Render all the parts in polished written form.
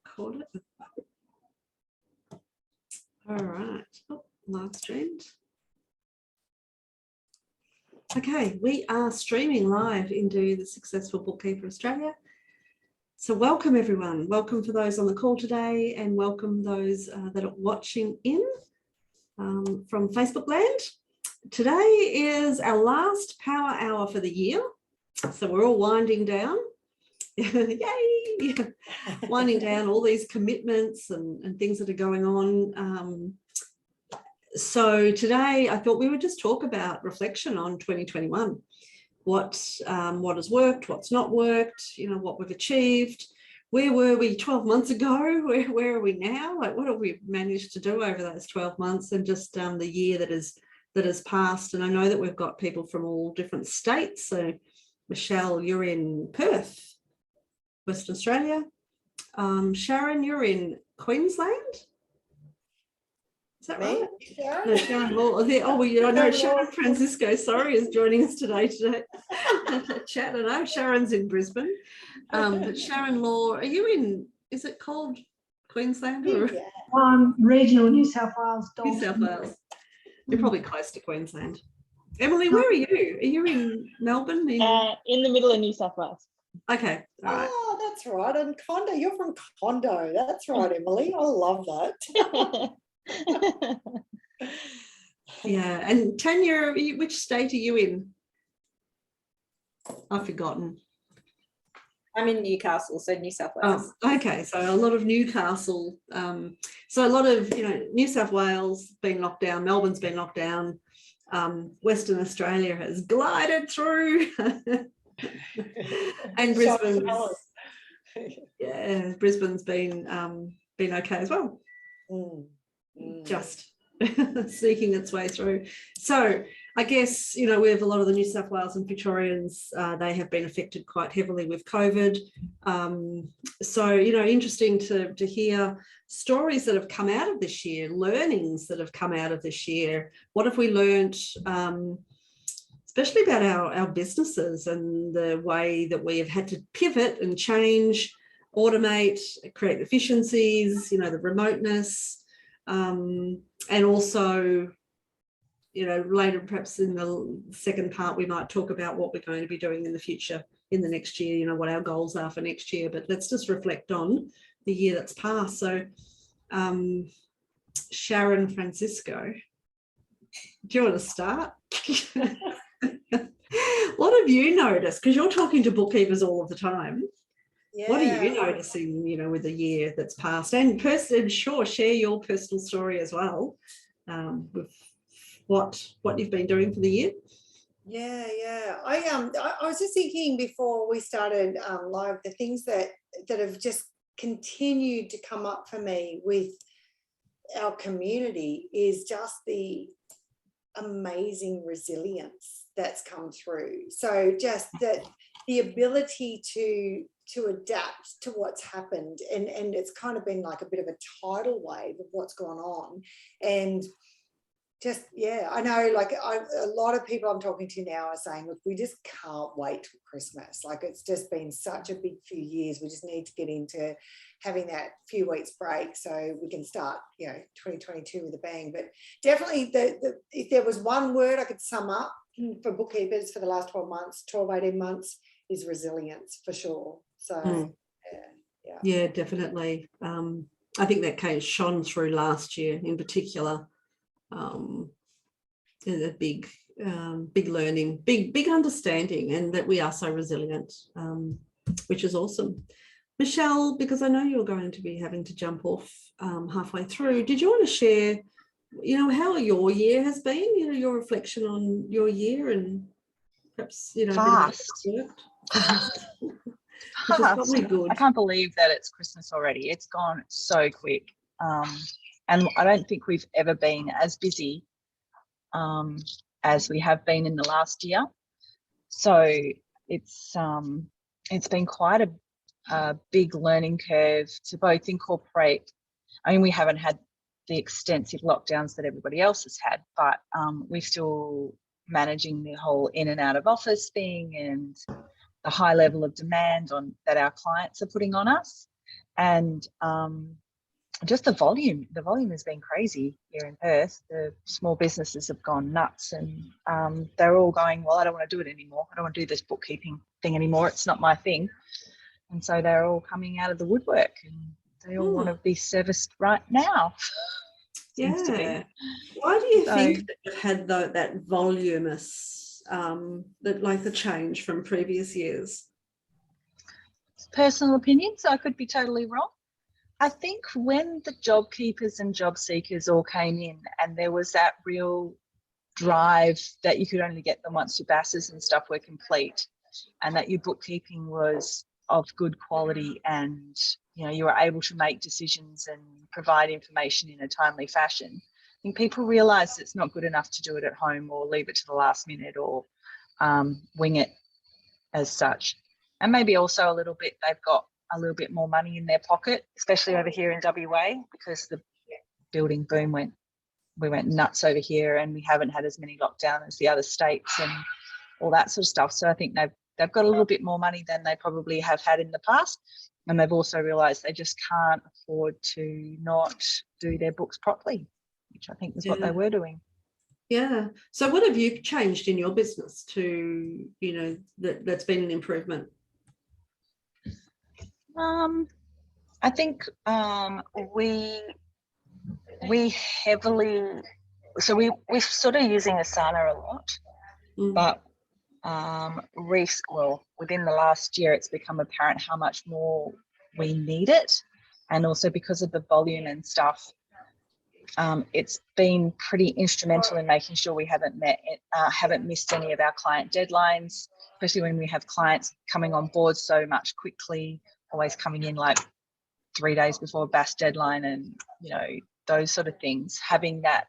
Record it. All right. Oh, live streamed. Okay, we are streaming live into the Successful Bookkeeper Australia. So welcome everyone. Welcome for those on the call today, and welcome those that are watching in from Facebook land. Today is our last power hour for the year. So we're all winding down. Yay! Winding down all these commitments and things that are going on. So today I thought we would just talk about reflection on 2021. What has worked, what's not worked, you know, what we've achieved. Where were we 12 months ago? Where are we now? Like, what have we managed to do over those 12 months and just the year that has passed? And I know that we've got people from all different states. So Michelle, you're in Perth, Western Australia. Sharon, you're in Queensland. Is that right? Sharon? No, Sharon Law. Oh, well, I know Sharon Francisco, sorry, is joining us today. Chat. I know Sharon's in Brisbane. But Sharon Law, are you in, is it called Queensland? Or? Yeah. Regional New South Wales. New South Wales. You're probably close to Queensland. Emily, where are you? Are you in Melbourne? In the middle of New South Wales. Okay. All right. Oh, that's right. And Condo, you're from Condo. That's right, Emily. I love that. Yeah. And Tanya, which state are you in? I've forgotten. I'm in Newcastle, so New South Wales. Oh, okay. So a lot of Newcastle. So a lot of, New South Wales being locked down, Melbourne's been locked down. Western Australia has glided through. And Brisbane's been okay as well. Just sneaking its way through. So I guess, we have a lot of the New South Wales and Victorians, they have been affected quite heavily with COVID. So, interesting to hear stories that have come out of this year, learnings that have come out of this year. What have we learned, especially about our businesses and the way that we have had to pivot and change, automate, create efficiencies, the remoteness, and also, later perhaps in the second part we might talk about what we're going to be doing in the future, in the next year, what our goals are for next year. But let's just reflect on the year that's passed. So Sharon Francisco, do you want to start? What have you noticed? Because you're talking to bookkeepers all of the time. Yeah. What are you noticing, with the year that's passed? And share your personal story as well, with what you've been doing for the year. Yeah. I was just thinking before we started live, the things that have just continued to come up for me with our community is just the amazing resilience that's come through. So just that the ability to adapt to what's happened, and it's kind of been like a bit of a tidal wave of what's gone on. And just, I know, like a lot of people I'm talking to now are saying, look, we just can't wait till Christmas. Like, it's just been such a big few years. We just need to get into having that few weeks break so we can start, 2022 with a bang. But definitely if there was one word I could sum up for bookkeepers for the last 18 months is resilience, for sure. So, yeah, definitely. I think that shone through last year in particular. A big learning, big understanding, and that we are so resilient, which is awesome. Michelle, because I know you're going to be having to jump off halfway through, did you want to share, how your year has been, your reflection on your year, and perhaps, fast. Which is probably good. I can't believe that it's Christmas already. It's gone so quick. And I don't think we've ever been as busy as we have been in the last year. So it's been quite a big learning curve to both incorporate. I mean, we haven't had the extensive lockdowns that everybody else has had, but we're still managing the whole in and out of office thing and the high level of demand that our clients are putting on us. And just the volume has been crazy here in Perth. The small businesses have gone nuts, and they're all going, well, I don't want to do it anymore. I don't want to do this bookkeeping thing anymore. It's not my thing. And so they're all coming out of the woodwork, and they all want to be serviced right now. Yeah. Why do you think that you've had that voluminous, like the change from previous years? Personal opinion, so I could be totally wrong. I think when the job keepers and job seekers all came in, and there was that real drive that you could only get them once your BASs and stuff were complete, and that your bookkeeping was of good quality, and you were able to make decisions and provide information in a timely fashion. I think people realise it's not good enough to do it at home or leave it to the last minute or wing it as such. And maybe also a little bit, they've got a little bit more money in their pocket, especially over here in WA, because the building boom we went nuts over here, and we haven't had as many lockdowns as the other states and all that sort of stuff. So I think they've got a little bit more money than they probably have had in the past, and they've also realised they just can't afford to not do their books properly, which I think is what they were doing. Yeah. So what have you changed in your business to, that's been an improvement? I think we heavily, so we're sort of using Asana a lot, but within the last year, it's become apparent how much more we need it, and also because of the volume and stuff, it's been pretty instrumental in making sure we haven't missed any of our client deadlines, especially when we have clients coming on board so much quickly, always coming in like 3 days before BAS deadline, and those sort of things. Having that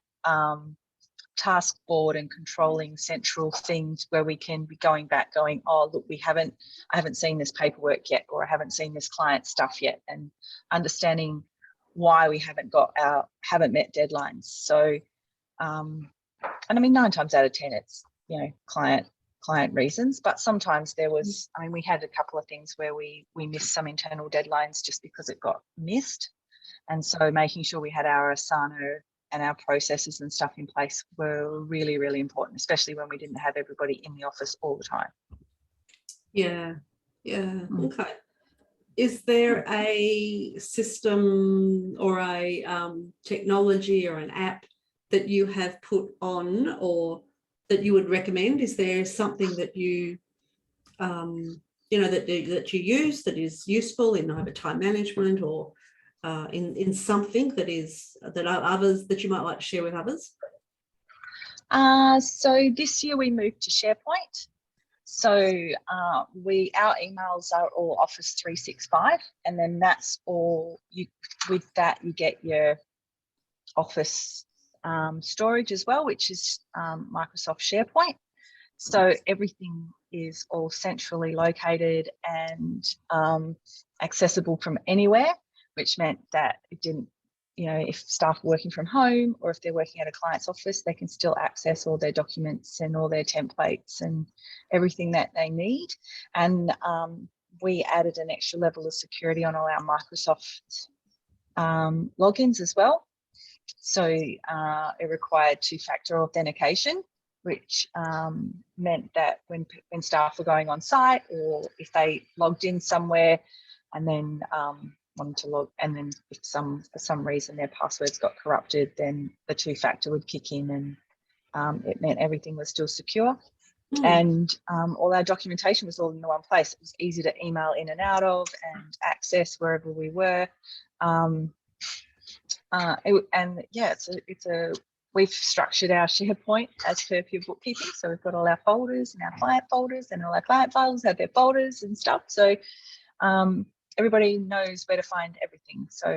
task board and controlling central things where we can be going back, going, oh look, I haven't seen this paperwork yet, or I haven't seen this client stuff yet, and understanding why we haven't met deadlines. So and I mean 9 times out of 10 it's client reasons, but sometimes we had a couple of things where we missed some internal deadlines just because it got missed. And so making sure we had our Asana and our processes and stuff in place were really, really important, especially when we didn't have everybody in the office all the time. Yeah. Okay. Is there a system or a technology or an app that you have put on or that you would recommend? Is there something that you that you use that is useful in either time management or in something that others that you might like to share with others? So this year we moved to SharePoint. So our emails are all Office 365, and then that's all with that you get your Office storage as well, which is Microsoft SharePoint. So everything is all centrally located and accessible from anywhere, which meant that it didn't, if staff are working from home or if they're working at a client's office, they can still access all their documents and all their templates and everything that they need. And we added an extra level of security on all our Microsoft logins as well. So it required 2-factor authentication, which meant that when staff were going on site, or if they logged in somewhere and then wanted to log, and then if for some reason their passwords got corrupted, then the 2-factor would kick in, and it meant everything was still secure. And all our documentation was all in the one place. It was easy to email in and out of and access wherever we were. We've structured our SharePoint as per Pure Bookkeeping. So we've got all our folders and our client folders, and all our client files have their folders and stuff. So everybody knows where to find everything. So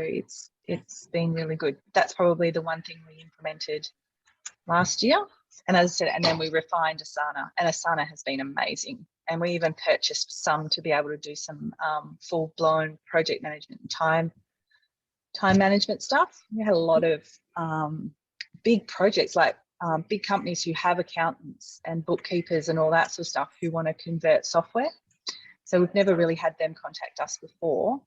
it's been really good. That's probably the one thing we implemented last year. And as I said, and then we refined Asana, and Asana has been amazing. And we even purchased some to be able to do some full-blown project management and time management stuff. We had a lot of big projects, like big companies who have accountants and bookkeepers and all that sort of stuff who want to convert software. So we've never really had them contact us before.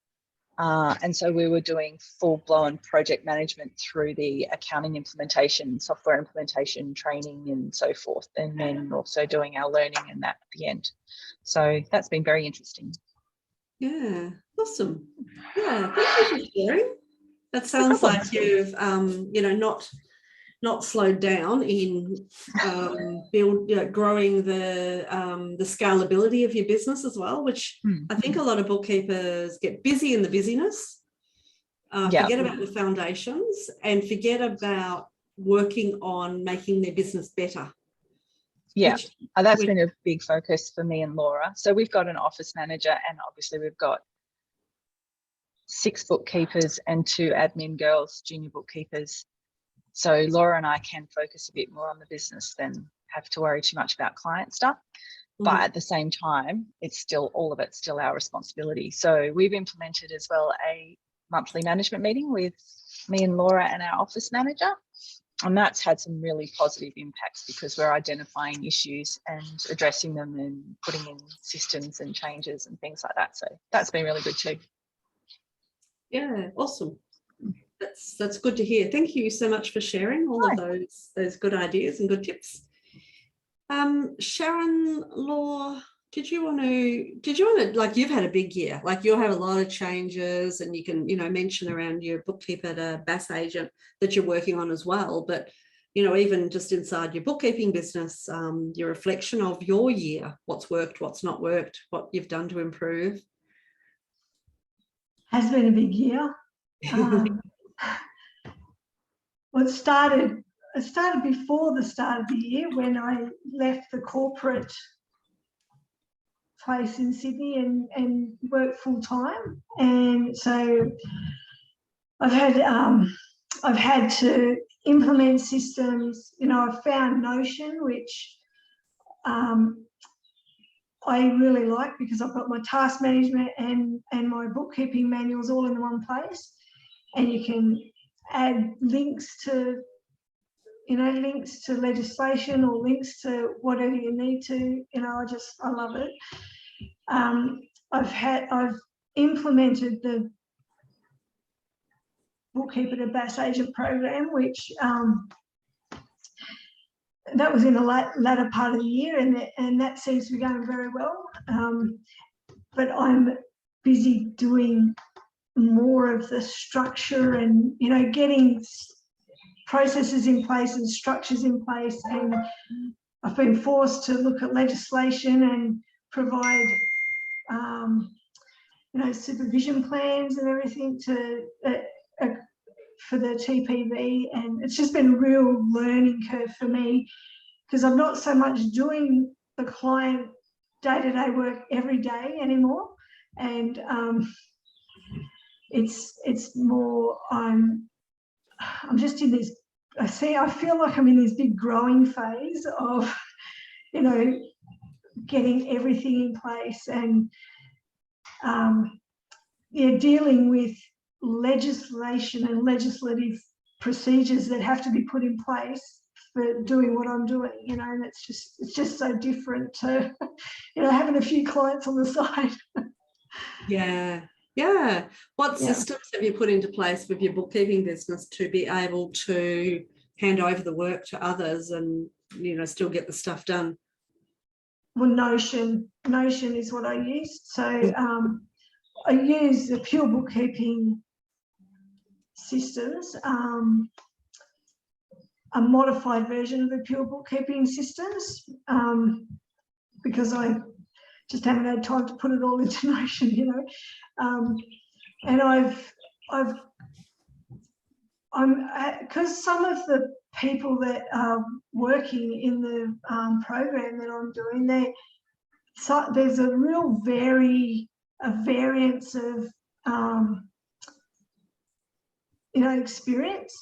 And so we were doing full-blown project management through the accounting implementation, software implementation, training and so forth, and then also doing our learning and that at the end. So that's been very interesting. Yeah, awesome. Yeah, thank you for sharing. That sounds like you've, not slowed down in growing the scalability of your business as well, which I think a lot of bookkeepers get busy in the busyness, forget about the foundations and forget about working on making their business better. Yeah, that's been a big focus for me and Laura. So we've got an office manager and obviously we've got 6 bookkeepers and 2 admin girls, junior bookkeepers. So Laura and I can focus a bit more on the business than have to worry too much about client stuff. But at the same time, it's still, all of it's still our responsibility. So we've implemented as well a monthly management meeting with me and Laura and our office manager. And that's had some really positive impacts because we're identifying issues and addressing them and putting in systems and changes and things like that. So that's been really good too. Yeah, awesome. That's good to hear. Thank you so much for sharing all of those good ideas and good tips. Sharon, Law, did you want to, like, you've had a big year, like you'll have a lot of changes and you can, mention around your bookkeeper to BAS agent that you're working on as well. But, even just inside your bookkeeping business, your reflection of your year, what's worked, what's not worked, what you've done to improve. Has been a big year. Well, it started before the start of the year when I left the corporate place in Sydney and worked full time. And so I've had to implement systems. I've found Notion, which I really like because I've got my task management and my bookkeeping manuals all in one place, and you can add links to legislation or links to whatever you need to. I love it. I've implemented the Bookkeeper to BAS agent program, which that was in the latter part of the year, and that seems to be going very well. But I'm busy doing more of the structure and getting processes in place and structures in place, and I've been forced to look at legislation and provide supervision plans and everything for the TPV, and it's just been a real learning curve for me because I'm not so much doing the client day-to-day work every day anymore, and it's more I'm just in this. I feel like I'm in this big growing phase of getting everything in place and dealing with legislation and legislative procedures that have to be put in place for doing what I'm doing, and it's just so different to having a few clients on the side. Yeah. What systems have you put into place with your bookkeeping business to be able to hand over the work to others and still get the stuff done? Well, Notion is what I use. So I use the pure bookkeeping systems, a modified version of the pure bookkeeping systems, because I just haven't had time to put it all into Notion, and because some of the people that are working in the program that I'm doing, there's a real variance of experience.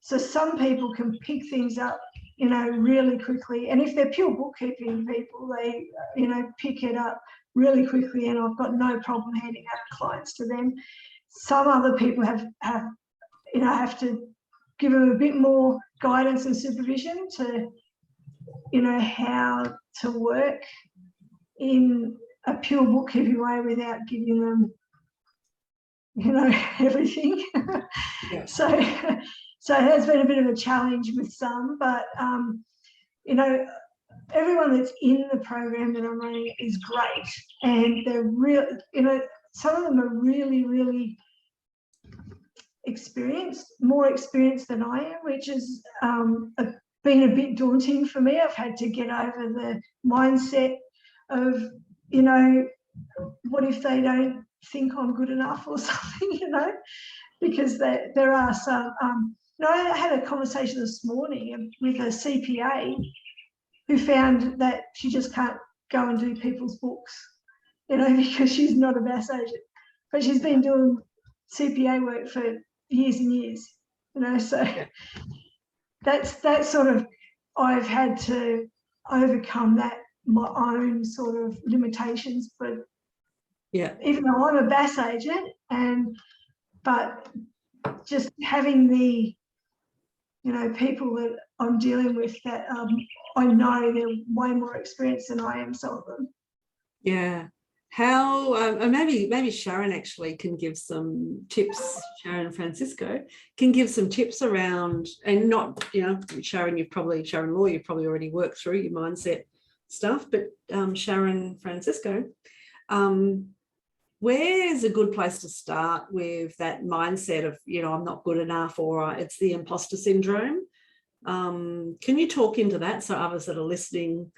So some people can pick things up really quickly, and if they're pure bookkeeping people, they pick it up really quickly, and I've got no problem handing out clients to them. Some other people have to give them a bit more guidance and supervision to how to work in a pure bookkeeping way without giving them you know, everything. Yeah. So it has been a bit of a challenge with some, but you know, everyone that's in the program that I'm running is great, and they're real, you know, some of them are really, really experienced, more experienced than I am, which has been a bit daunting for me. I've had to get over the mindset of, you know, what if they don't think I'm good enough or something, you know, because there are some, you know, I had a conversation this morning with a CPA who found that she just can't go and do people's books, you know, because she's not a BAS agent, but she's been doing CPA work for years and years, you know, so that's sort of, I've had to overcome that, my own sort of limitations, but Yeah. even though I'm a BAS agent, but just having the, you know, people that I'm dealing with that I know they're way more experienced than I am, some of them. Yeah. How, and maybe Sharon actually can give some tips. Sharon Francisco can give some tips around, and not, you know, Sharon Law, you've probably already worked through your mindset stuff, but Sharon Francisco, where's a good place to start with that mindset of, you know, I'm not good enough, or it's the imposter syndrome? Can you talk into that so others that are listening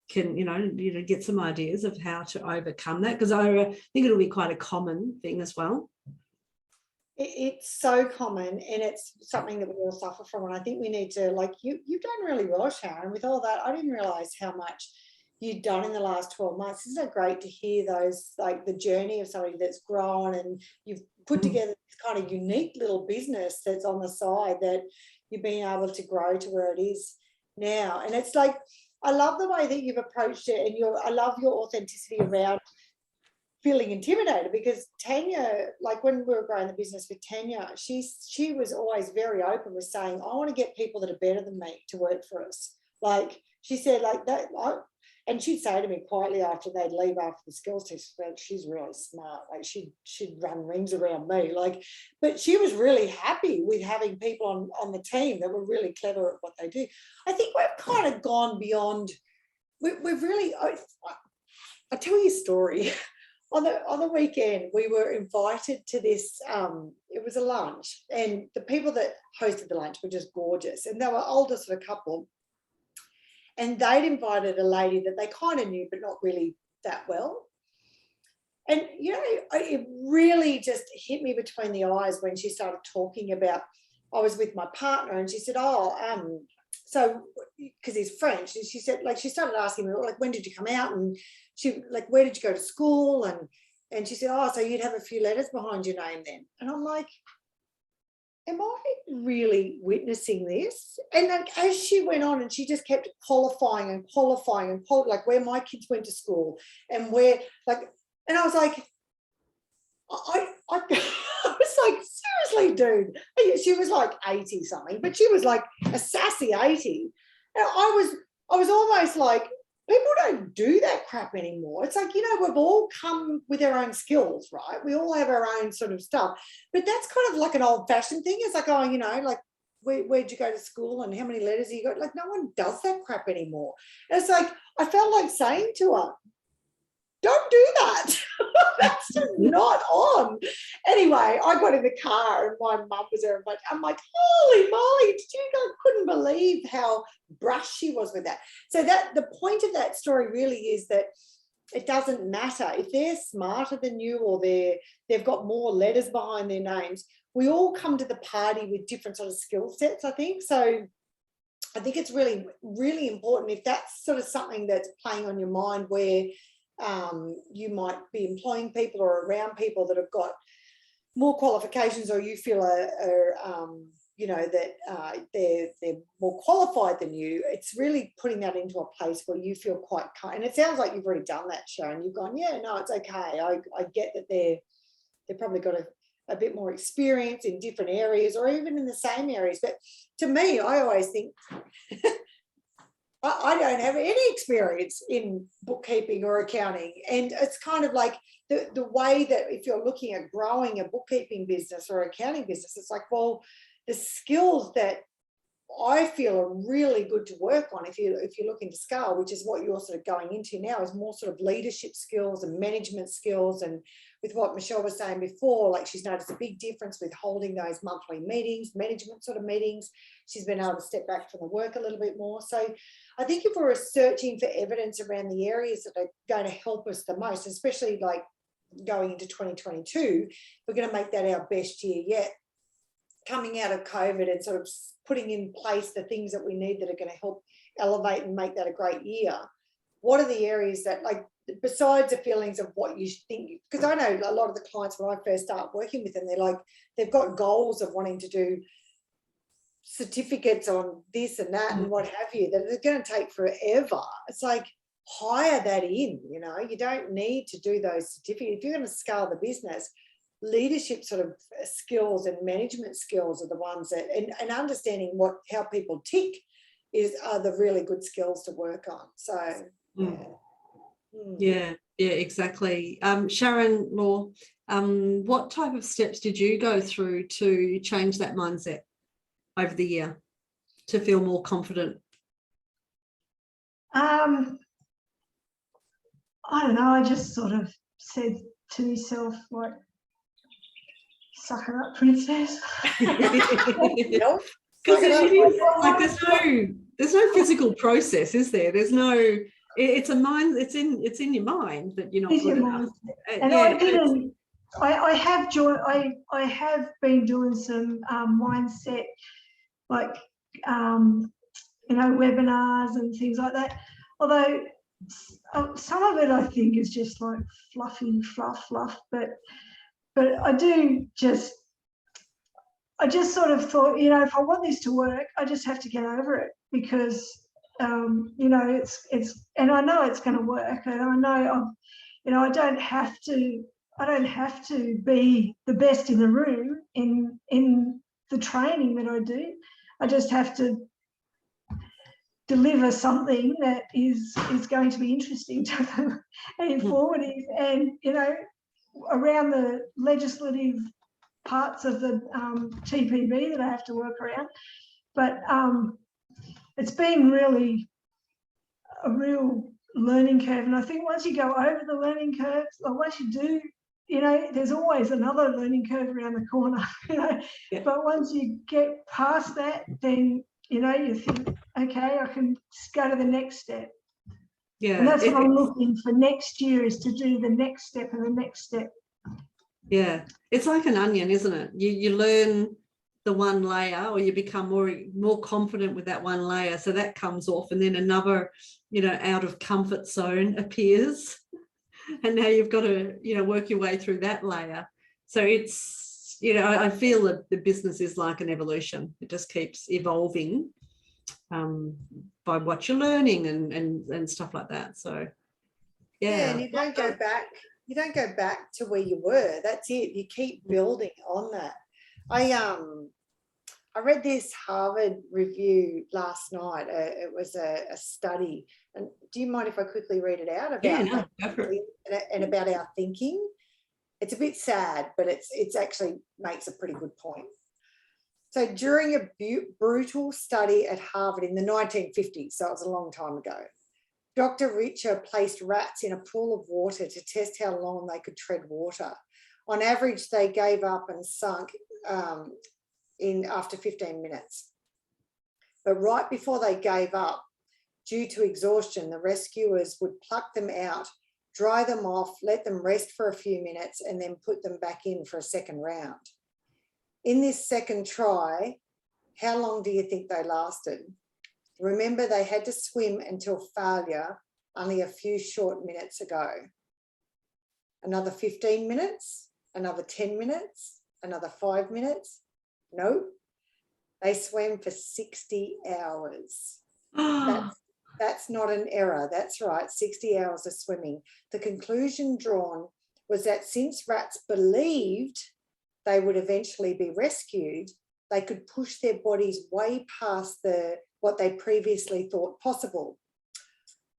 can, you know, get some ideas of how to overcome that? Because I think it'll be quite a common thing as well. It's so common, and it's something that we all suffer from. And I think we need to, like, you've done really well, Sharon, with all that. I didn't realise how much you've done in the last 12 months. Isn't it great to hear those, like the journey of somebody that's grown, and you've put together this kind of unique little business that's on the side that you've been able to grow to where it is now. And it's like, I love the way that you've approached it, and I love your authenticity around feeling intimidated, because Tanya, like when we were growing the business with Tanya, she was always very open with saying, I want to get people that are better than me to work for us. Like she said, like that, and she'd say to me quietly after they'd leave after the skills test, like, she's really smart, like she'd run rings around me, like, but she was really happy with having people on the team that were really clever at what they do. I think we've kind of gone beyond, we've really, I'll tell you a story. On the weekend, we were invited to this, it was a lunch, and the people that hosted the lunch were just gorgeous, and they were older sort of couple, and they'd invited a lady that they kind of knew but not really that well. And, you know, it really just hit me between the eyes when she started talking about, I was with my partner, and she said, so, because he's French, and she said, like, she started asking me, like, when did you come out? And she, like, where did you go to school? And she said, oh, so you'd have a few letters behind your name then. And I'm like, am I really witnessing this? And like, as she went on, and she just kept qualifying and like where my kids went to school and where, like, and I was like, I was like, seriously, dude. She was like 80 something, but she was like a sassy 80. And I was almost like, people don't do that crap anymore. It's like, you know, we've all come with our own skills, right? We all have our own sort of stuff. But that's kind of like an old-fashioned thing. It's like, oh, you know, like, where'd you go to school and how many letters you got? Like, no one does that crap anymore. And it's like, I felt like saying to her, don't do that. That's just not on. Anyway, I got in the car and my mum was there. I'm like, holy moly, I couldn't believe how brushed she was with that. So that the point of that story really is that it doesn't matter if they're smarter than you, or they've got more letters behind their names. We all come to the party with different sort of skill sets, I think. So I think it's really, really important, if that's sort of something that's playing on your mind, where you might be employing people or around people that have got more qualifications, or you feel you know, that they're more qualified than you. It's really putting that into a place where you feel quite and it sounds like you've already done that, Sharon. You've gone, yeah, no, it's okay. I get that they've probably got a bit more experience in different areas, or even in the same areas. But to me, I always think I don't have any experience in bookkeeping or accounting. And it's kind of like the way that if you're looking at growing a bookkeeping business or accounting business, it's like, well, the skills that I feel are really good to work on if you're looking to scale, which is what you're sort of going into now, is more sort of leadership skills and management skills. And with what Michelle was saying before, like she's noticed a big difference with holding those monthly meetings, management sort of meetings. She's been able to step back from the work a little bit more. So I think if we're searching for evidence around the areas that are going to help us the most, especially like going into 2022, we're going to make that our best year yet. Coming out of COVID and sort of putting in place the things that we need that are going to help elevate and make that a great year. What are the areas that, like, besides the feelings of what you think, because I know a lot of the clients when I first start working with them, they're like, they've got goals of wanting to do certificates on this and that and what have you, that are going to take forever. It's like, hire that in, you know, you don't need to do those certificates. If you're going to scale the business, leadership sort of skills and management skills are the ones that, and understanding how people tick are the really good skills to work on. So yeah, exactly. Sharon Law, what type of steps did you go through to change that mindset over the year to feel more confident? I don't know, I just sort of said to myself, like, suck her up, princess. Because there's no physical process, is there? There's no, it's a mind, it's in your mind that you're not good enough. And I have been doing some mindset, like webinars and things like that, although some of it I think is just like fluffy fluff, but I just sort of thought, if I want this to work, I just have to get over it, because it's and I know it's going to work, and I know I don't have to be the best in the room in the training that I do. I just have to deliver something that is going to be interesting to them and informative, and around the legislative parts of the TPB that I have to work around. But it's been really a real learning curve, and I think once you go over the learning curve, or once you do, there's always another learning curve around the corner, Yeah. But once you get past that, then you think, okay, I can go to the next step. Yeah, and that's what I'm looking for next year, is to do the next step and the next step. Yeah, it's like an onion, isn't it? You learn the one layer, or you become more confident with that one layer, so that comes off, and then another out of comfort zone appears, and now you've got to work your way through that layer. So it's I feel that the business is like an evolution. It just keeps evolving by what you're learning and stuff like that. So yeah, and you don't go back to where you were. That's it. You keep building on that. I read this Harvard review last night. It was a study. And do you mind if I quickly read it out about and about our thinking? It's a bit sad, but it's actually makes a pretty good point. So during a brutal study at Harvard in the 1950s, so it was a long time ago, Dr. Richer placed rats in a pool of water to test how long they could tread water. On average, they gave up and sunk after 15 minutes. But right before they gave up, due to exhaustion, the rescuers would pluck them out, dry them off, let them rest for a few minutes, and then put them back in for a second round. In this second try, how long do you think they lasted? Remember, they had to swim until failure only a few short minutes ago. Another 15 minutes, another 10 minutes, another 5 minutes. Nope. They swam for 60 hours. That's not an error. That's right, 60 hours of swimming. The conclusion drawn was that since rats believed they would eventually be rescued, they could push their bodies way past the what they previously thought possible.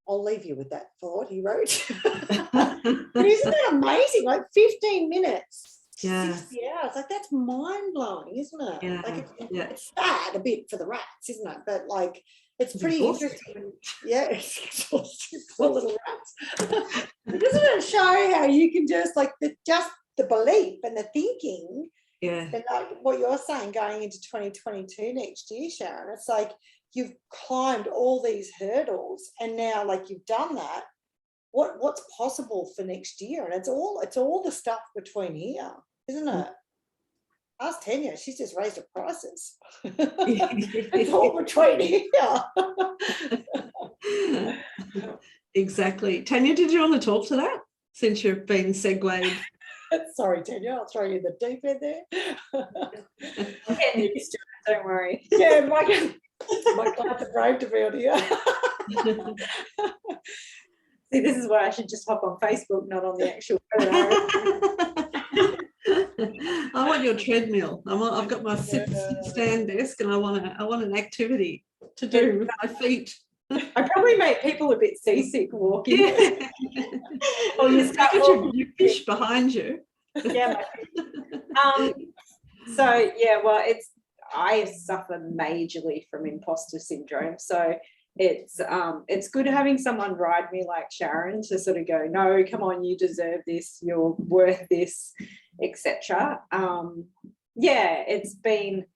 I'll leave you with that thought, he wrote. But isn't that amazing? Like 15 minutes, Yeah. 60 hours. Like, that's mind-blowing, isn't it? Yeah. Like, Yeah. it's sad a bit for the rats, isn't it? But like, it's pretty exhausting. interesting. Yeah, it's exhausting. Poor little rats. But doesn't it show how you can just like just the belief and the thinking, Yeah. and like what you're saying going into 2022 next year, Sharon, it's like you've climbed all these hurdles, and now like you've done that. What's possible for next year? And it's all the stuff between here, isn't it? Ask Tanya, she's just raised her prices. It's all between here. Exactly. Tanya, did you want to talk to that since you've been segued? Sorry, Tanya, I'll throw you in the deep end there. I'm getting used to it, don't worry. Yeah, my clients are brave to be on here. See, this is why I should just hop on Facebook, not on the actual webinar. I want your treadmill. I've got my sit stand desk, and I want an activity to do with my feet. I probably make people a bit seasick walking. Yeah. Or you start walking. You fish behind you. Yeah. So yeah, well, I suffer majorly from imposter syndrome. So it's good having someone ride me like Sharon to sort of go, no, come on, you deserve this, you're worth this, etc. Yeah, it's been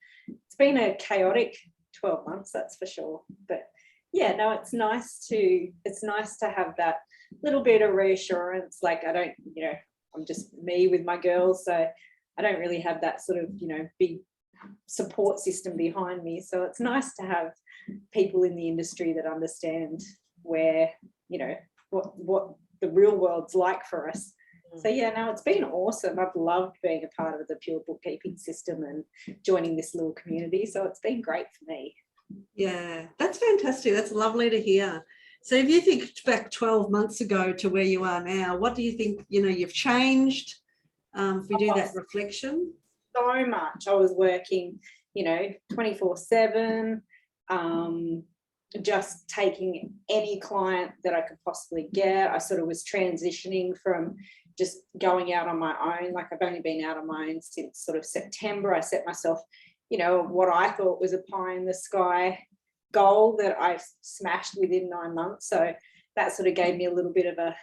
a chaotic 12 months, that's for sure. But yeah, no, it's nice to have that little bit of reassurance. Like, I don't, I'm just me with my girls, so I don't really have that sort of, big support system behind me. So it's nice to have people in the industry that understand where, what the real world's like for us. So yeah, no, it's been awesome. I've loved being a part of the Pure Bookkeeping system and joining this little community. So it's been great for me. Yeah, that's fantastic. That's lovely to hear. So if you think back 12 months ago to where you are now, what do you think, you've changed? If we do that reflection. So much. I was working, 24/7, just taking any client that I could possibly get. I sort of was transitioning from just going out on my own. Like, I've only been out on my own since sort of September. I set myself, what I thought was a pie in the sky goal that I smashed within 9 months. So that sort of gave me a little bit of a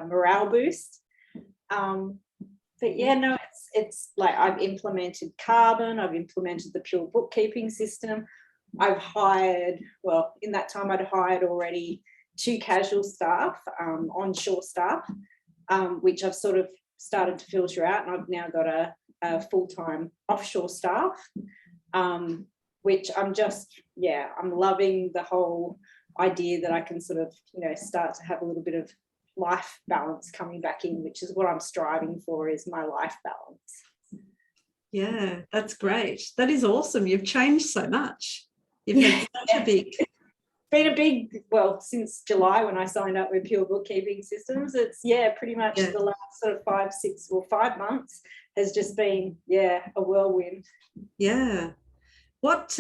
morale boost. But yeah, no, it's like I've implemented Carbon, I've implemented the Pure Bookkeeping system. I've hired, well, in that time I'd hired already 2 casual staff, onshore staff, which I've sort of started to filter out, and I've now got a full-time offshore staff, which I'm loving the whole idea that I can sort of, start to have a little bit of life balance coming back in, which is what I'm striving for, is my life balance. Yeah, that's great. That is awesome. You've changed so much. You've had such a big... well, since July when I signed up with Pure Bookkeeping Systems, it's pretty much the last sort of 5 months has just been a whirlwind. Yeah. What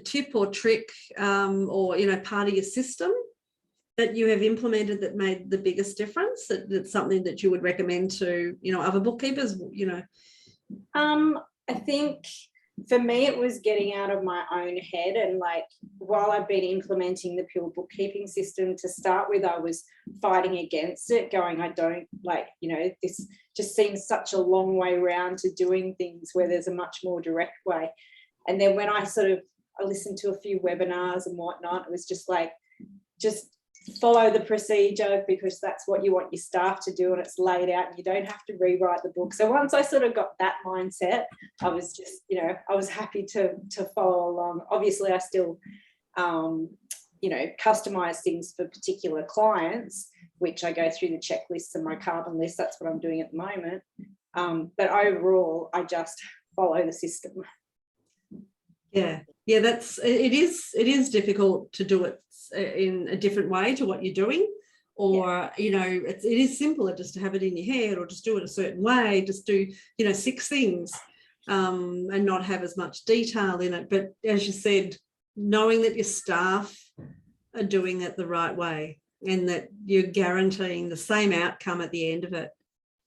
tip or trick or part of your system that you have implemented that made the biggest difference, that's something that you would recommend to other bookkeepers? I think for me it was getting out of my own head, and like, while I've been implementing the Pure Bookkeeping system to start with, I was fighting against it, going, I don't like, this just seems such a long way around to doing things where there's a much more direct way. And then when I listened to a few webinars and whatnot, it was just like, just follow the procedure, because that's what you want your staff to do, and it's laid out and you don't have to rewrite the book. So once I sort of got that mindset, I was just, I was happy to follow along. Obviously I still, customize things for particular clients, which I go through the checklists and my Carbon list. That's what I'm doing at the moment. But overall, I just follow the system. Yeah, it is difficult to do it in a different way to what you're doing, or it is simpler just to have it in your head, or just do it a certain way, just do 6 things and not have as much detail in it. But as you said, knowing that your staff are doing it the right way and that you're guaranteeing the same outcome at the end of it.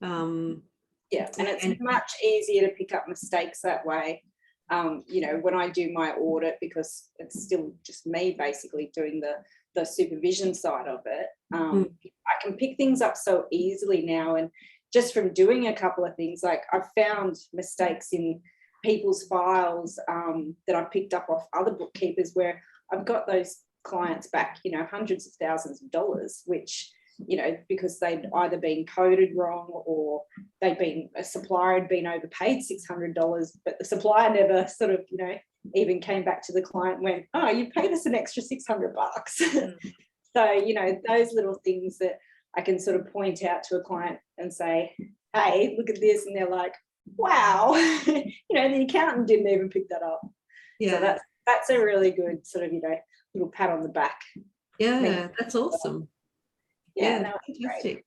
Yeah, and it's much easier to pick up mistakes that way. You know, when I do my audit, because it's still just me basically doing the supervision side of it, I can pick things up so easily now. And just from doing a couple of things, like I've found mistakes in people's files that I picked up off other bookkeepers where I've got those clients back, you know, hundreds of thousands of dollars, which, you know, because they'd either been coded wrong or a supplier had been overpaid $600, but the supplier never sort of, you know, even came back to the client and went, oh, you paid us an extra $600. So, you know, those little things that I can sort of point out to a client and say, hey, look at this. And they're like, wow, you know, the accountant didn't even pick that up. Yeah. So that's a really good sort of, you know, little pat on the back. Yeah, that's awesome. Yeah, no, fantastic.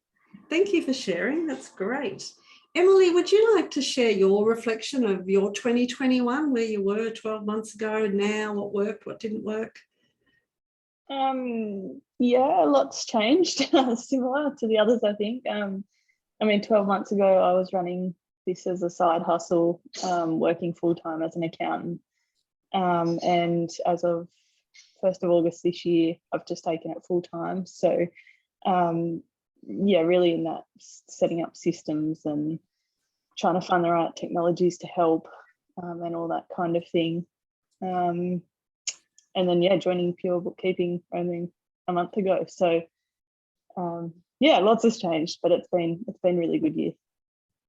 Thank you for sharing. That's great. Emily, would you like to share your reflection of your 2021, where you were 12 months ago, now, what worked, what didn't work? Yeah, a lot's changed, similar to the others, I think. I mean, 12 months ago, I was running this as a side hustle, working full-time as an accountant. And as of 1st of August this year, I've just taken it full-time. So, yeah, really in that setting up systems and trying to find the right technologies to help and all that kind of thing. And then, yeah, joining Pure Bookkeeping only a month ago. So, yeah, lots has changed, but it's been really good year.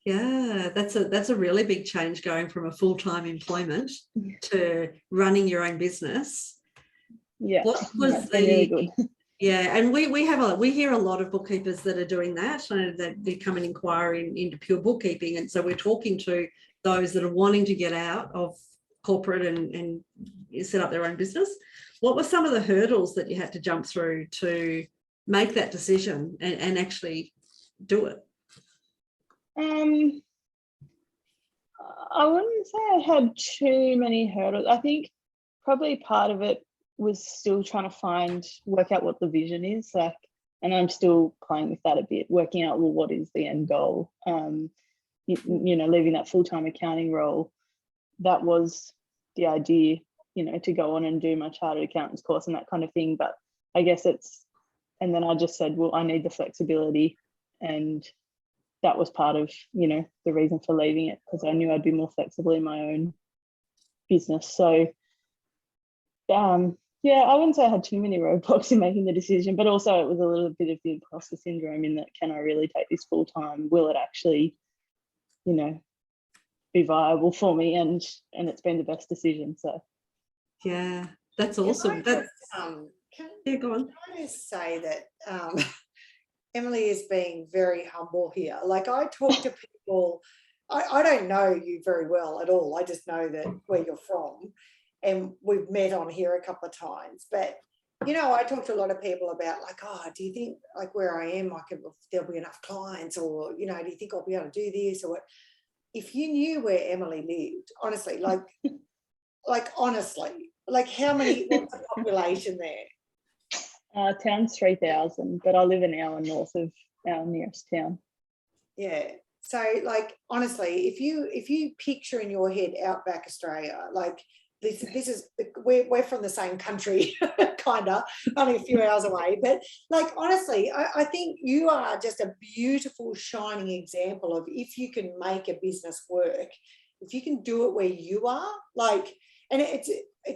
Yeah, that's a really big change, going from a full-time employment to running your own business. Yeah, what was it's been really good. Yeah, and we hear a lot of bookkeepers that are doing that, and that they come and inquire into Pure Bookkeeping, and so we're talking to those that are wanting to get out of corporate and set up their own business. What were some of the hurdles that you had to jump through to make that decision and actually do it? I wouldn't say I had too many hurdles. I think probably part of it was still trying to work out what the vision is, like, and I'm still playing with that a bit, working out, well, what is the end goal? You know, leaving that full-time accounting role, that was the idea, you know, to go on and do my chartered accountant's course and that kind of thing. But I guess and then I just said, well, I need the flexibility, and that was part of, you know, the reason for leaving it, because I knew I'd be more flexible in my own business. So, yeah, I wouldn't say I had too many roadblocks in making the decision, but also it was a little bit of the imposter syndrome in that, can I really take this full time? Will it actually, you know, be viable for me? And it's been the best decision. So, yeah, that's awesome. Can go on. I just say that Emily is being very humble here. Like, I talk to people, I don't know you very well at all. I just know that where you're from, and we've met on here a couple of times. But, you know, I talk to a lot of people about, like, oh, do you think, like, where I am, there'll be enough clients, or, you know, do you think I'll be able to do this or what? If you knew where Emily lived, honestly, honestly, like, what's the population there? Town's 3,000, but I live an hour north of our nearest town. Yeah. So, like, honestly, if you picture in your head outback Australia, like, this is, we're from the same country, kind of, only a few hours away. But, like, honestly, I think you are just a beautiful, shining example of, if you can make a business work, if you can do it where you are, like, and it's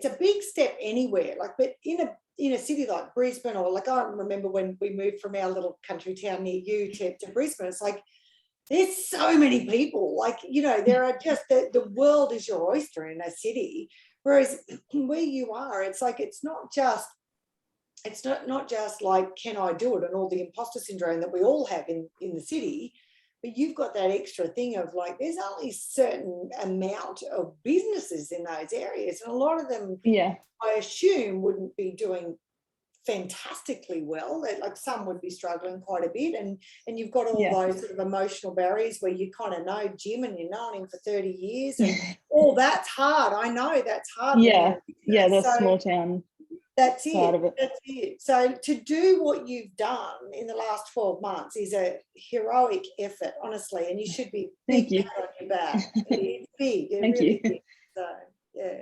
a big step anywhere, like, but in a city like Brisbane, or, like, I remember when we moved from our little country town near you to Brisbane, it's like, there's so many people, like, you know, there are just, the world is your oyster in a city. Whereas where you are, it's like, it's not just like, can I do it, and all the imposter syndrome that we all have in the city, but you've got that extra thing of, like, there's only a certain amount of businesses in those areas, and a lot of them, yeah, I assume, wouldn't be doing fantastically well. Like some would be struggling quite a bit, and you've got all Yeah. those sort of emotional barriers where you kind of know Jim and you've known him for 30 years, and all that's hard. I know that's hard. Yeah, yeah, the So small town that's side it. of it. That's it. So to do what you've done in the last 12 months is a heroic effort, honestly, and you should be Thank big you. pat on your back. It's big. It Thank really you. is. So yeah.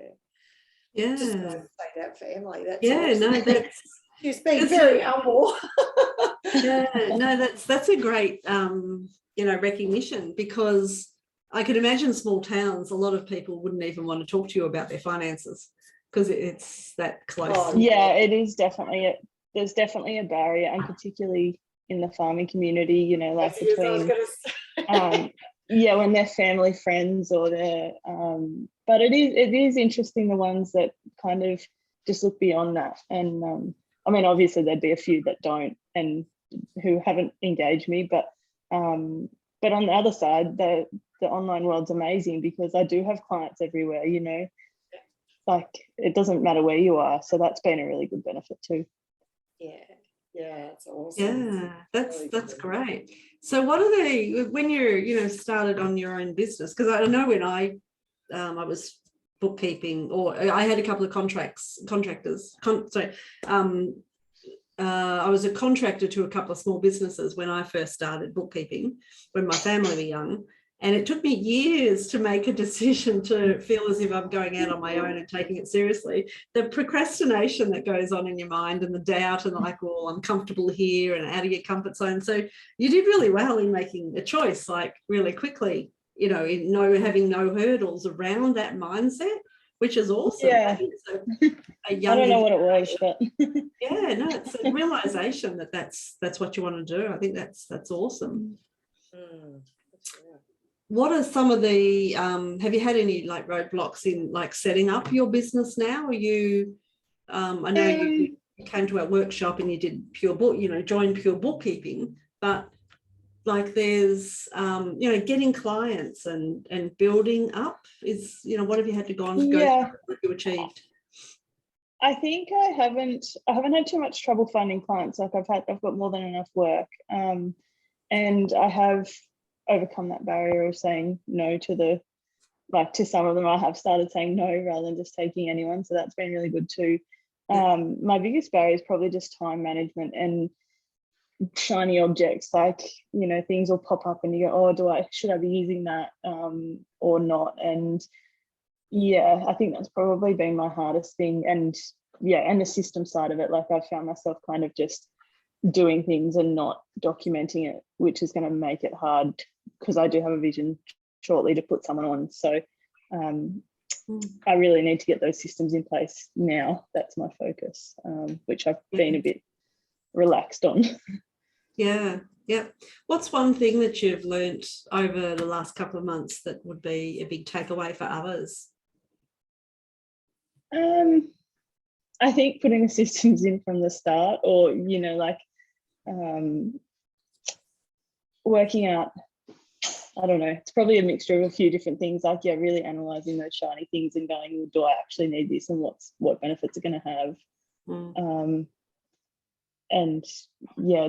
Yeah. Just wanted to say that for Emily. That's Yeah, awesome. no, that's She's been that's very humble. yeah, no, that's a great recognition, because I can imagine small towns, a lot of people wouldn't even want to talk to you about their finances because it's that close. Oh, Yeah, it is definitely there's definitely a barrier, and particularly in the farming community, you know, like that's what I was between gonna say. yeah, when they're family friends or they're but it is interesting, the ones that kind of just look beyond that. And I mean, obviously there'd be a few that don't and who haven't engaged me, but on the other side, the online world's amazing, because I do have clients everywhere, you know, like it doesn't matter where you are. So that's been a really good benefit too. Yeah, it's awesome. Yeah, that's Really that's good. great. So what are they when you're started on your own business? Because I know when I was bookkeeping, or I had a couple of contractors. I was a contractor to a couple of small businesses when I first started bookkeeping, when my family were young. And it took me years to make a decision to feel as if I'm going out on my own and taking it seriously. The procrastination that goes on in your mind, and the doubt, and like, well, I'm comfortable here and out of your comfort zone. So you did really well in making a choice, like really quickly, you know, having no hurdles around that mindset, which is awesome. Yeah. So I don't know what it was, but yeah, no, it's a realization that that's what you want to do. I think that's awesome. What are some of the have you had any like roadblocks in like setting up your business now? Are you I know you came to our workshop and you did joined pure bookkeeping, but like there's getting clients and building up is, what have you had to go through, what you achieved? I think I haven't had too much trouble finding clients. Like I've got more than enough work, and I have overcome that barrier of saying no to some of them. I have started saying no rather than just taking anyone, so that's been really good too. My biggest barrier is probably just time management and shiny objects, like, things will pop up and you go, oh, should I be using that or not? And yeah, I think that's probably been my hardest thing. And the system side of it, like I've found myself kind of just doing things and not documenting it, which is going to make it hard, because I do have a vision shortly to put someone on. So I really need to get those systems in place now. That's my focus, which I've been a bit relaxed on. Yeah. What's one thing that you've learnt over the last couple of months that would be a big takeaway for others? I think putting the systems in from the start, or working out, I don't know, it's probably a mixture of a few different things, like really analysing those shiny things and going, well, do I actually need this, and what benefits are going to have? And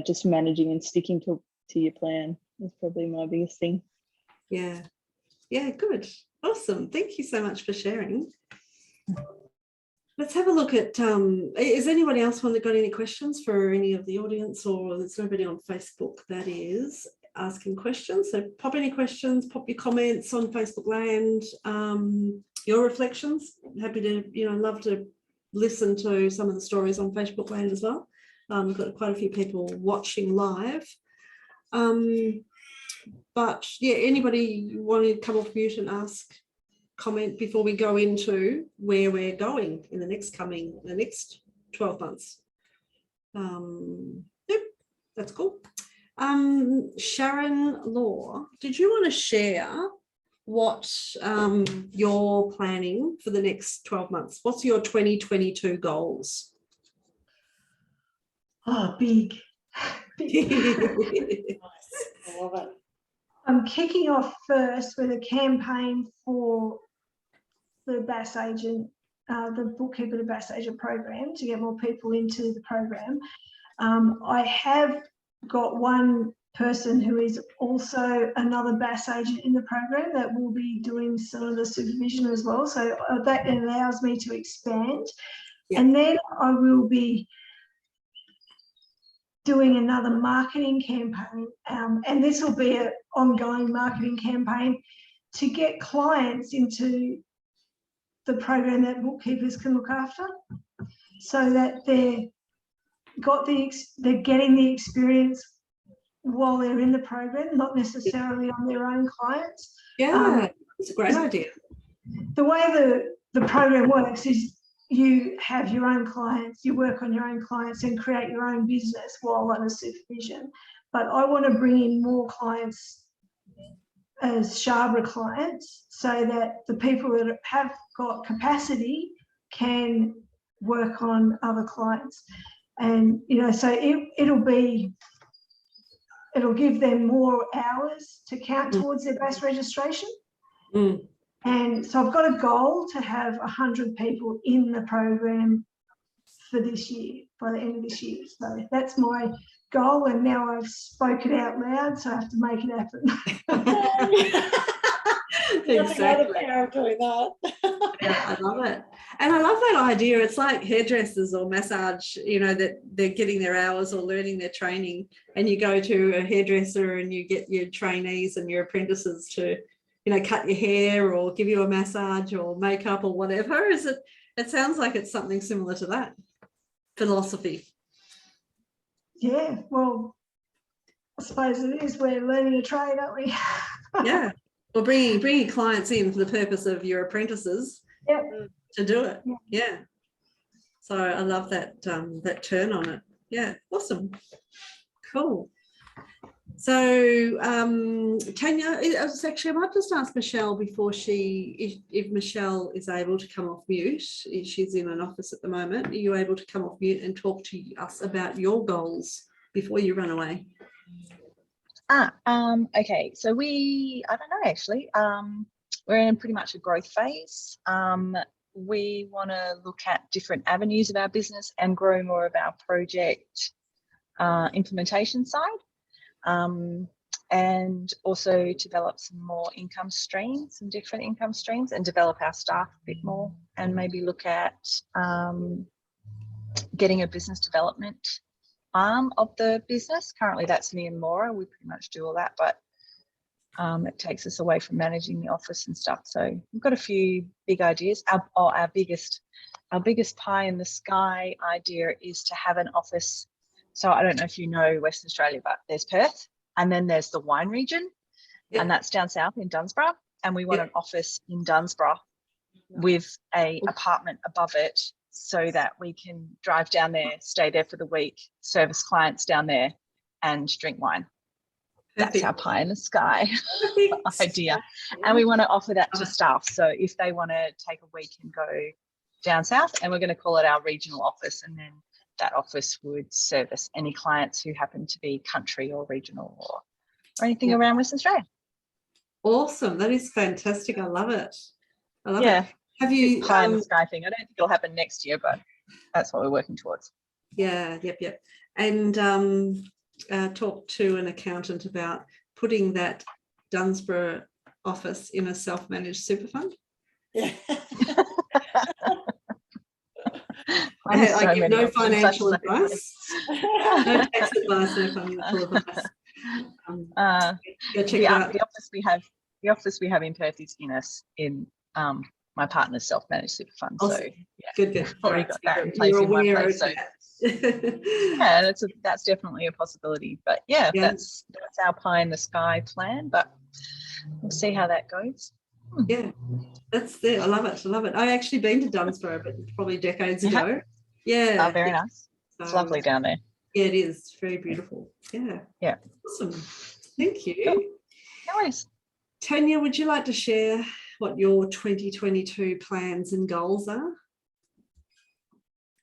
just managing and sticking to your plan is probably my biggest thing. Yeah, good, awesome. Thank you so much for sharing. Let's have a look at is anybody else got any questions for any of the audience, or there's nobody on Facebook that is asking questions? So pop any questions, pop your comments on Facebook land, your reflections. Happy to, love to listen to some of the stories on Facebook land as well. We've got quite a few people watching live. But anybody want to come off mute and ask, comment before we go into where we're going in the next 12 months? Yep, that's cool. Sharon Law, did you want to share what you're planning for the next 12 months? What's your 2022 goals? Oh, big. I love it. I'm kicking off first with a campaign for the BAS agent the Bookkeeper to Bass Agent program to get more people into the program. I have got one person who is also another BAS agent in the program that will be doing some of the supervision as well. So that allows me to expand. Yeah. And then I will be doing another marketing campaign. And this will be an ongoing marketing campaign to get clients into the program that bookkeepers can look after, so that they're getting the experience while they're in the program, not necessarily on their own clients. Yeah, it's a great idea. The way the program works is you have your own clients, you work on your own clients and create your own business while under supervision. But I want to bring in more clients as Shabra clients, so that the people that have got capacity can work on other clients. And, you know, so it'll give them more hours to count towards their BAS registration. And so I've got a goal to have 100 people in the program for this year, by the end of this year. So that's my goal, and now I've spoken out loud, so I have to make it happen. Exactly. Doing that. Yeah, I love it. And I love that idea. It's like hairdressers or massage, you know, that they're getting their hours or learning their training, and you go to a hairdresser and you get your trainees and your apprentices to, you know, cut your hair or give you a massage or makeup or whatever. It sounds like it's something similar to that philosophy. Yeah, well, I suppose it is. We're learning a trade, aren't we? Yeah. Or bringing clients in for the purpose of your apprentices. Yep. To do it. Yeah. So I love that that turn on it. Yeah, awesome. Cool. So Tanya, actually I might just ask Michelle before if Michelle is able to come off mute. She's in an office at the moment. Are you able to come off mute and talk to us about your goals before you run away? Okay, so I don't know actually, we're in pretty much a growth phase. We want to look at different avenues of our business and grow more of our project implementation side, and also develop some more income streams, some different income streams, and develop our staff a bit more, and maybe look at getting a business development arm of the business. Currently that's me and Laura, we pretty much do all that, but it takes us away from managing the office and stuff. So we've got a few big ideas. Our biggest pie in the sky idea is to have an office. So I don't know if you know Western Australia, but there's Perth, and then there's the wine region, and that's down south in Dunsborough, and we want an office in Dunsborough with a apartment above it, so that we can drive down there, stay there for the week, service clients down there and drink wine. That's our pie in the sky idea. And we want to offer that to staff. So if they want to take a week and go down south, and we're going to call it our regional office, and then that office would service any clients who happen to be country or regional or anything around Western Australia. Awesome. That is fantastic. I love it. I love it. Have you pie in the sky thing? I don't think it'll happen next year, but that's what we're working towards. Yeah, yep. And talk to an accountant about putting that Dunsborough office in a self-managed super fund. Yeah. I give no financial advice. No tax advice, no financial advice. The office we have in Perth is in my partner's self-managed super fund. Awesome. So good. Already got that in place in one place. So yeah, that's definitely a possibility. But that's our pie in the sky plan. But we'll see how that goes. Yeah, that's it. I love it. I actually been to Dunsborough, but probably decades ago. Yeah. Very nice. It's lovely down there. Yeah, it is. Very beautiful. Yeah. Yeah. Awesome. Thank you. Cool. No worries. Tanya, would you like to share what your 2022 plans and goals are?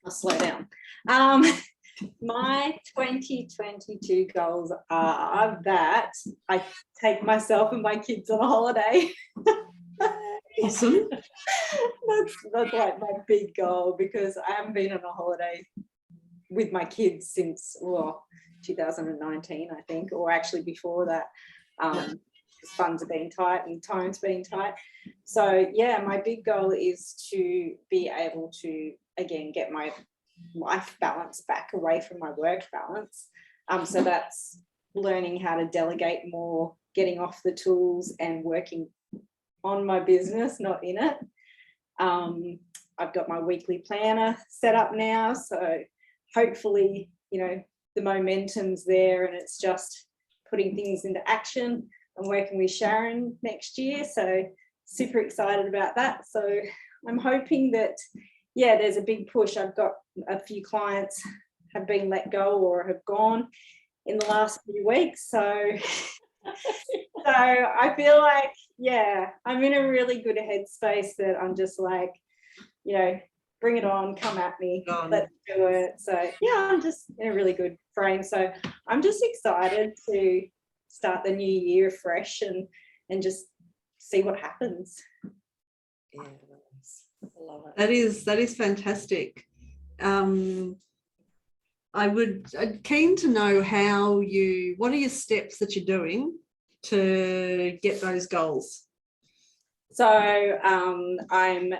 I'll slow down. My 2022 goals are that I take myself and my kids on a holiday. Awesome. That's like my big goal, because I haven't been on a holiday with my kids since 2019, I think, or actually before that. Funds are being tight and time's being tight. So yeah, my big goal is to be able to again get my life balance back away from my work balance. So that's learning how to delegate more, getting off the tools and working on my business, not in it. I've got my weekly planner set up now, so hopefully, you know, the momentum's there and it's just putting things into action. I'm working with Sharon next year, so super excited about that. So I'm hoping that, yeah, there's a big push. I've got a few clients have been let go or have gone in the last few weeks. So I feel like, yeah, I'm in a really good headspace that I'm just like, you know, bring it on, come at me, let's do it. So yeah, I'm just in a really good frame. So I'm just excited to start the new year fresh and just see what happens. Yeah, I love it. That is fantastic. I'm keen to know what are your steps that you're doing to get those goals? So I'm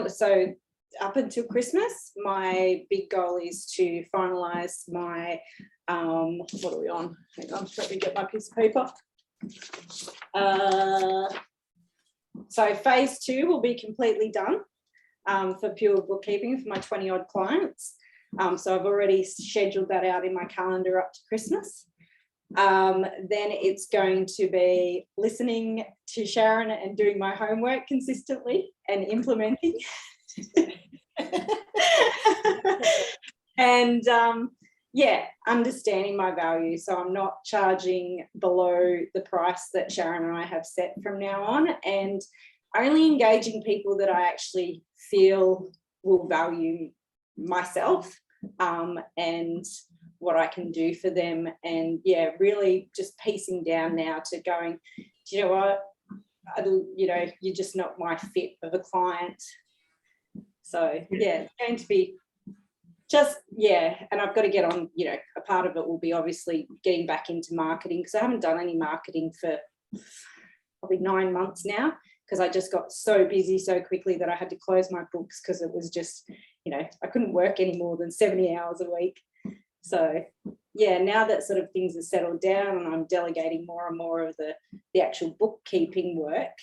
so up until Christmas, my big goal is to finalize my what are we on? Hang on, let me get my piece of paper. So phase 2 will be completely done for pure bookkeeping for my 20 odd clients. So I've already scheduled that out in my calendar up to Christmas. Then it's going to be listening to Sharon and doing my homework consistently and implementing. And yeah, understanding my value. So I'm not charging below the price that Sharon and I have set from now on, and only engaging people that I actually feel will value myself and what I can do for them. And yeah, really just piecing down now to going, do you know what, you know, you're just not my fit of a client. So yeah, it's going to be just, yeah, and I've got to get on, you know, a part of it will be obviously getting back into marketing, because I haven't done any marketing for probably 9 months now, because I just got so busy so quickly that I had to close my books, because it was just, you know, I couldn't work any more than 70 hours a week. So yeah, now that sort of things are settled down and I'm delegating more and more of the actual bookkeeping work,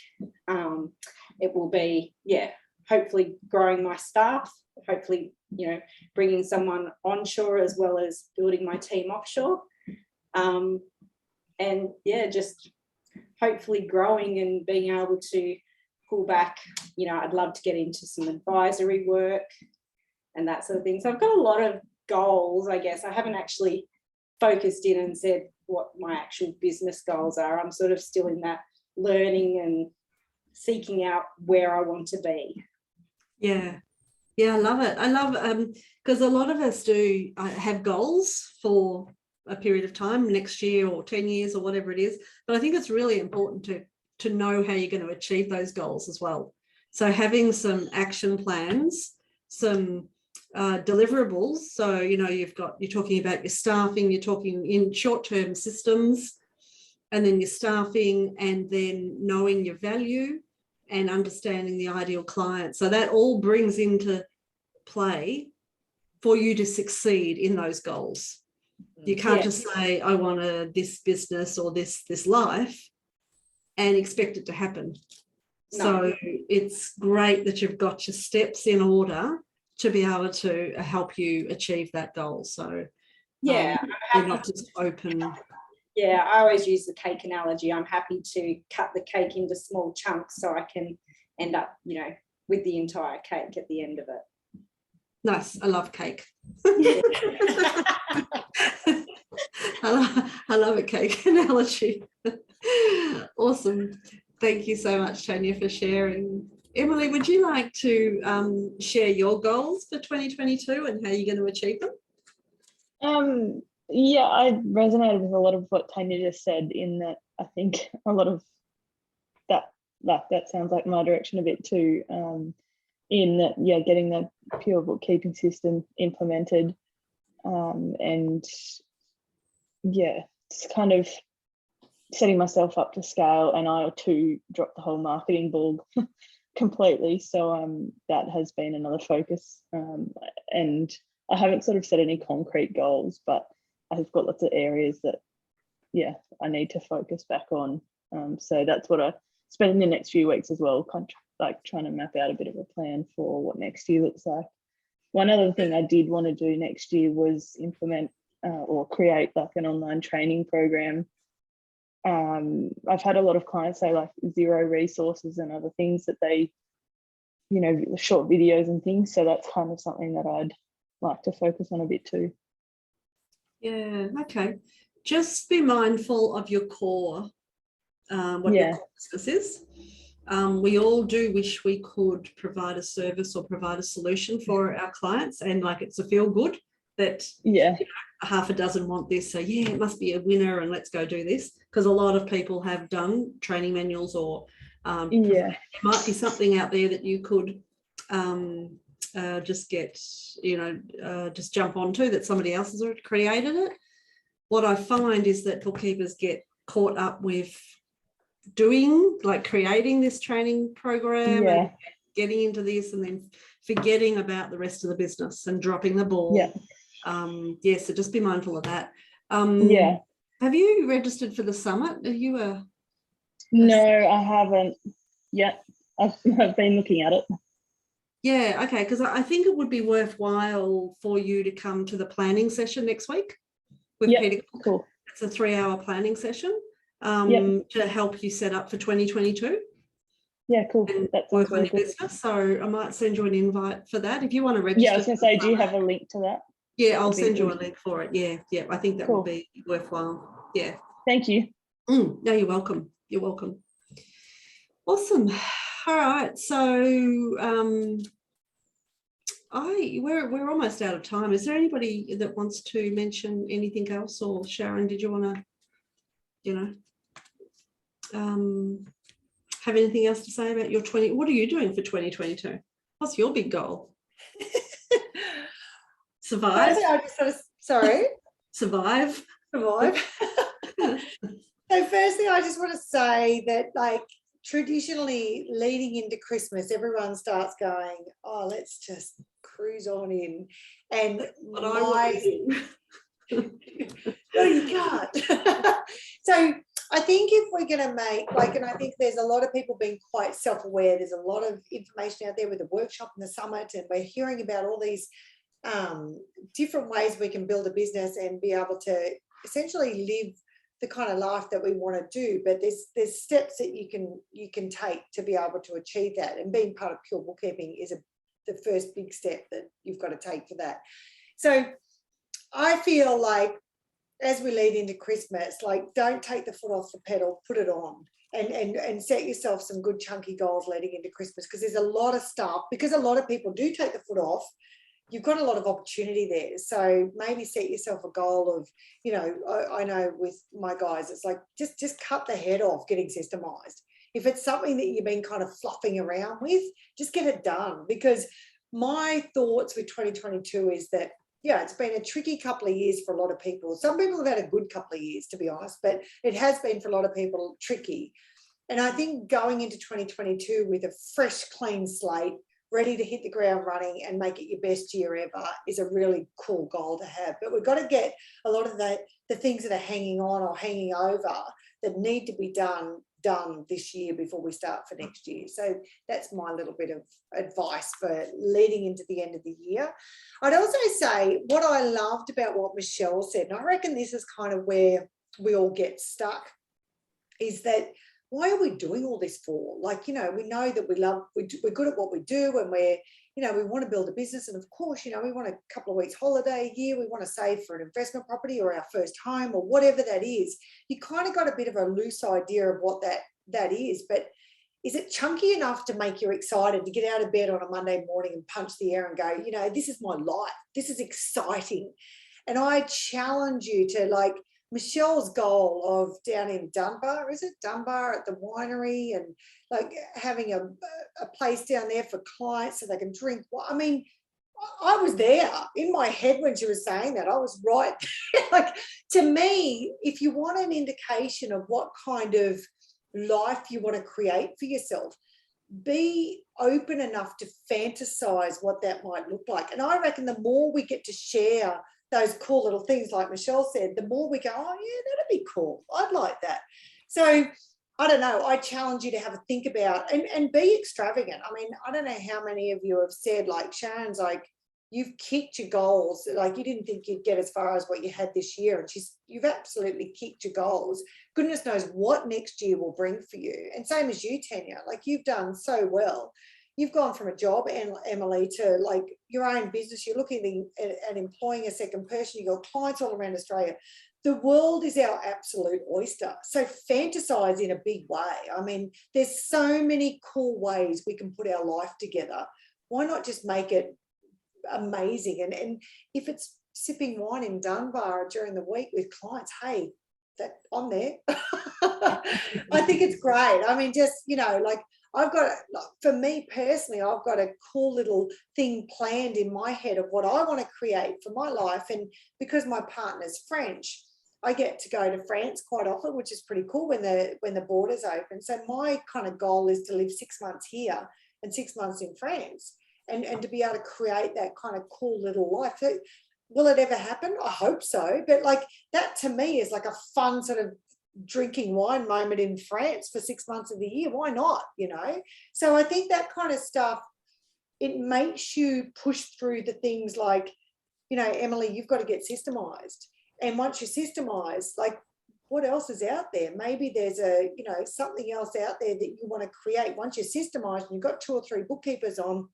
it will be, yeah, hopefully growing my staff, hopefully, you know, bringing someone onshore as well as building my team offshore. And yeah, just hopefully growing and being able to pull back. You know, I'd love to get into some advisory work and that sort of thing. So I've got a lot of goals, I guess. I haven't actually focused in and said what my actual business goals are. I'm sort of still in that learning and seeking out where I want to be. Yeah, I love it. I love because a lot of us do have goals for a period of time, next year or 10 years or whatever it is. But I think it's really important to know how you're going to achieve those goals as well. So having some action plans, some deliverables. So, you know, you're talking about your staffing, you're talking in short-term systems, and then your staffing, and then knowing your value and understanding the ideal client. So that all brings into play for you to succeed in those goals. You can't just say, I want this business or this life and expect it to happen. No. So it's great that you've got your steps in order to be able to help you achieve that goal. So yeah, you're not just open. Yeah, I always use the cake analogy. I'm happy to cut the cake into small chunks so I can end up, you know, with the entire cake at the end of it. Nice. I love cake. I love a cake analogy. Awesome. Thank you so much, Tanya, for sharing. Emily, would you like to share your goals for 2022 and how you're going to achieve them? Yeah, I resonated with a lot of what Tanya just said, in that I think a lot of that like that sounds like my direction a bit too, in that, yeah, getting the pure bookkeeping system implemented, and yeah, just kind of setting myself up to scale, and I too dropped the whole marketing ball completely. So that has been another focus, and I haven't sort of set any concrete goals, but I've got lots of areas that, yeah, I need to focus back on. So that's what I spend in the next few weeks as well, kind of like trying to map out a bit of a plan for what next year looks like. One other thing I did want to do next year was implement or create like an online training program. I've had a lot of clients say like zero resources and other things that they, you know, short videos and things. So that's kind of something that I'd like to focus on a bit too. Yeah, okay. Just be mindful of your core, what Yeah. your core business is. We all do wish we could provide a service or provide a solution for our clients, and like it's a feel good that, yeah, you know, half a dozen want this, so yeah, it must be a winner and let's go do this, because a lot of people have done training manuals, or yeah, there might be something out there that you could just get, you know, just jump onto, that somebody else has already created it. What I find is that bookkeepers get caught up with doing, like creating this training program yeah, and getting into this, and then forgetting about the rest of the business and dropping the ball. yeah. Yeah, so just be mindful of that. Yeah. Have you registered for the summit? Are you No, I haven't yet. I've been looking at it. Yeah, okay, because I think it would be worthwhile for you to come to the planning session next week with Peter. Cool. It's a 3-hour planning session to help you set up for 2022. Yeah, cool. And That work sounds on really your good. business. So I might send you an invite for that if you want to register. Yeah, I was going to say, do you have a link to that? Yeah, I'll That'd be send you a good. link for it. Yeah, I think that Cool. would be worthwhile. Yeah. Thank you. No, you're welcome. You're welcome. Awesome. All right. So we're almost out of time. Is there anybody that wants to mention anything else, or Sharon, did you want to, you know, have anything else to say about your what are you doing for 2022? What's your big goal? Survive. Firstly, I just sort of, sorry. Survive. Survive. So firstly, I just want to say that, like, traditionally leading into Christmas, everyone starts going, oh, let's just cruise on in. And What I want to do. no, you can't. So I think if we're going to make, like, and I think there's a lot of people being quite self-aware. There's a lot of information out there with the workshop and the summit, and we're hearing about all these different ways we can build a business and be able to essentially live the kind of life that we want to do. But there's steps that you can take to be able to achieve that, and being part of pure bookkeeping is the first big step that you've got to take for that. So I feel like as we lead into Christmas, like, don't take the foot off the pedal, put it on, and set yourself some good chunky goals leading into Christmas, because there's a lot of stuff, because a lot of people do take the foot off. You've got a lot of opportunity there. So maybe set yourself a goal of, you know, I know with my guys, it's like, just cut the head off getting systemized. If it's something that you've been kind of fluffing around with, just get it done. Because my thoughts with 2022 is that, yeah, it's been a tricky couple of years for a lot of people. Some people have had a good couple of years, to be honest, but it has been for a lot of people tricky. And I think going into 2022 with a fresh, clean slate, ready to hit the ground running and make it your best year ever, is a really cool goal to have. But we've got to get a lot of the things that are hanging on or hanging over that need to be done this year before we start for next year. So that's my little bit of advice for leading into the end of the year. I'd also say what I loved about what Michelle said, and I reckon this is kind of where we all get stuck, is that, why are we doing all this for? Like, you know, we know that we're good at what we do, and we're, you know, we want to build a business. And of course, you know, we want a couple of weeks holiday a year. We want to save for an investment property or our first home or whatever that is. You kind of got a bit of a loose idea of what that is, but is it chunky enough to make you excited to get out of bed on a Monday morning and punch the air and go, you know, this is my life. This is exciting. And I challenge you to, like, Michelle's goal of down in Dunbar, is it Dunbar at the winery, and like having a place down there for clients so they can drink. I mean, I was there in my head when she was saying that. I was right there. Like, to me, if you want an indication of what kind of life you want to create for yourself, be open enough to fantasize what that might look like. And I reckon the more we get to share those cool little things, like Michelle said, the more we go, oh yeah, that'd be cool, I'd like that. So I don't know, I challenge you to have a think about and be extravagant. I mean, I don't know how many of you have said, like Sharon's like, you've kicked your goals, like you didn't think you'd get as far as what you had this year, and you've absolutely kicked your goals. Goodness knows what next year will bring for you. And same as you, Tanya, like you've done so well. You've gone from a job, Emily, to like your own business. You're looking at employing a second person. You've got clients all around Australia. The world is our absolute oyster. So fantasize in a big way. I mean, there's so many cool ways we can put our life together. Why not just make it amazing? And if it's sipping wine in Dunbar during the week with clients, hey, that I'm there. I think it's great. I mean, just, you know, like I've got, for me personally, I've got a cool little thing planned in my head of what I want to create for my life. And because my partner's French, I get to go to France quite often, which is pretty cool when the borders open. So my kind of goal is to live 6 months here and 6 months in France, and to be able to create that kind of cool little life. So, will it ever happen? I hope so. But like that to me is like a fun sort of drinking wine moment in France for 6 months of the year. Why not? You know? So I think that kind of stuff, it makes you push through the things like, you know, Emily, you've got to get systemized. And once you're systemized, like what else is out there? Maybe there's you know, something else out there that you want to create. Once you're systemized and you've got 2 or 3 bookkeepers on,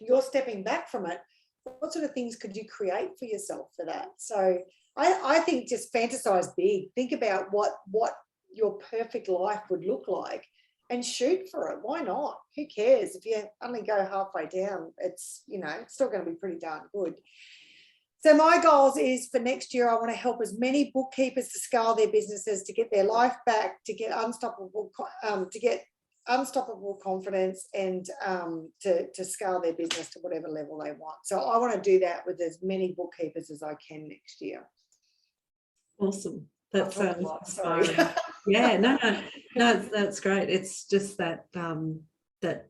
you're stepping back from it. What sort of things could you create for yourself for that? So I think just fantasize big. Think about what your perfect life would look like and shoot for it. Why not? Who cares if you only go halfway down? It's, you know, it's still going to be pretty darn good. So my goals is for next year, I want to help as many bookkeepers to scale their businesses, to get their life back, to get unstoppable confidence, and to scale their business to whatever level they want. So I want to do that with as many bookkeepers as I can next year. Awesome. That sounds sorry. Yeah, no, that's great. It's just that that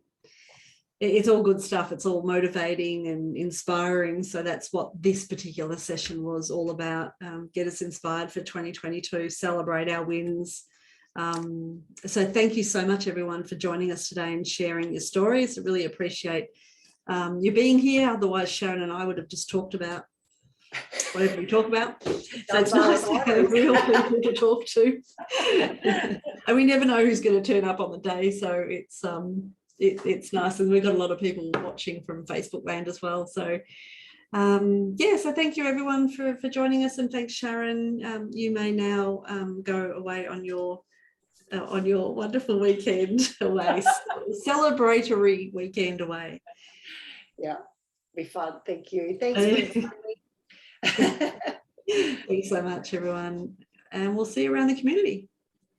it's all good stuff. It's all motivating and inspiring. So that's what this particular session was all about. Get us inspired for 2022, celebrate our wins. So thank you so much, everyone, for joining us today and sharing your stories. I really appreciate you being here. Otherwise, Sharon and I would have just talked about whatever we talk about. So it's nice to have real people to talk to. And we never know who's going to turn up on the day. So it's nice. And we've got a lot of people watching from Facebook land as well. So yeah, so thank you everyone for joining us, and thanks, Sharon. You may now go away on your wonderful weekend away, celebratory weekend away. Yeah, be fun. Thanks for inviting me. Thanks so much, everyone, and we'll see you around the community.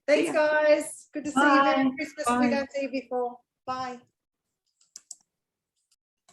Thanks, guys. Good to see you. Merry Christmas if we Bye. don't see you before. Bye.